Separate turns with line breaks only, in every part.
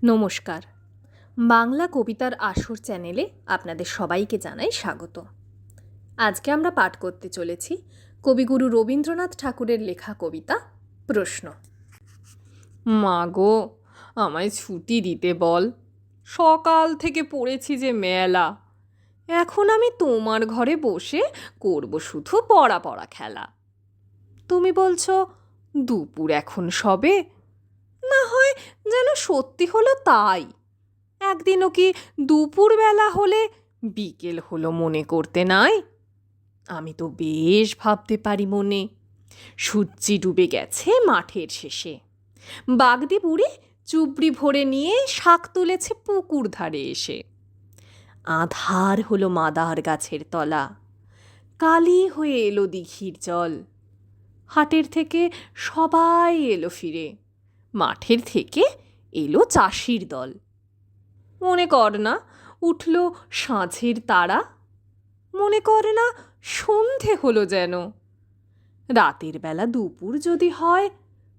নমস্কার। বাংলা কবিতার আসর চ্যানেলে আপনাদের সবাইকে জানাই স্বাগত। আজকে আমরা পাঠ করতে চলেছি কবিগুরু রবীন্দ্রনাথ ঠাকুরের লেখা কবিতা প্রশ্ন।
মা গো, আমায় ছুটি দিতে বল। সকাল থেকে পড়েছি যে মেলা। এখন আমি তোমার ঘরে বসে করব শুধু পড়া পড়া খেলা। তুমি বলছো দুপুর এখন সবে, না হয় যেন সত্যি হলো তাই। একদিনও কি দুপুরবেলা হলে বিকেল হলো মনে করতে নাই? আমি তো বেশ ভাবতে পারি মনে। সূর্যি ডুবে গেছে মাঠের শেষে, বাগদি বুড়ি চুবড়ি ভরে নিয়ে শাক তুলেছে পুকুর ধারে এসে। আধার হলো মাদার গাছের তলা, কালি হয়ে এলো দিঘির জল। হাটের থেকে সবাই এলো ফিরে, মাঠের থেকে এলো চাষির দল। মনে কর না উঠল সাঁঝের তারা, মনে কর না সন্ধে হলো যেন। রাতের বেলা দুপুর যদি হয়,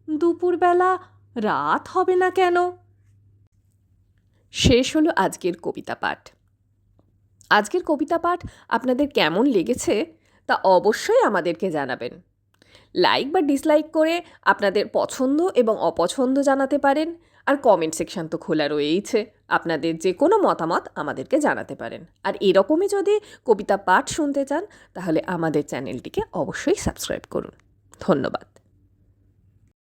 দুপুরবেলা রাত হবে না কেন?
শেষ হলো আজকের কবিতা পাঠ। আজকের কবিতা পাঠ আপনাদের কেমন লেগেছে তা অবশ্যই আমাদেরকে জানাবেন। লাইক বা ডিসলাইক করে আপনাদের পছন্দ এবং অপছন্দ জানাতে পারেন। আর কমেন্ট সেকশন তো খোলা রয়েইছে, আপনাদের যে কোনো মতামত আমাদেরকে জানাতে পারেন। আর এরকমই যদি কবিতা পাঠ শুনতে চান তাহলে আমাদের চ্যানেলটিকে অবশ্যই সাবস্ক্রাইব করুন। ধন্যবাদ।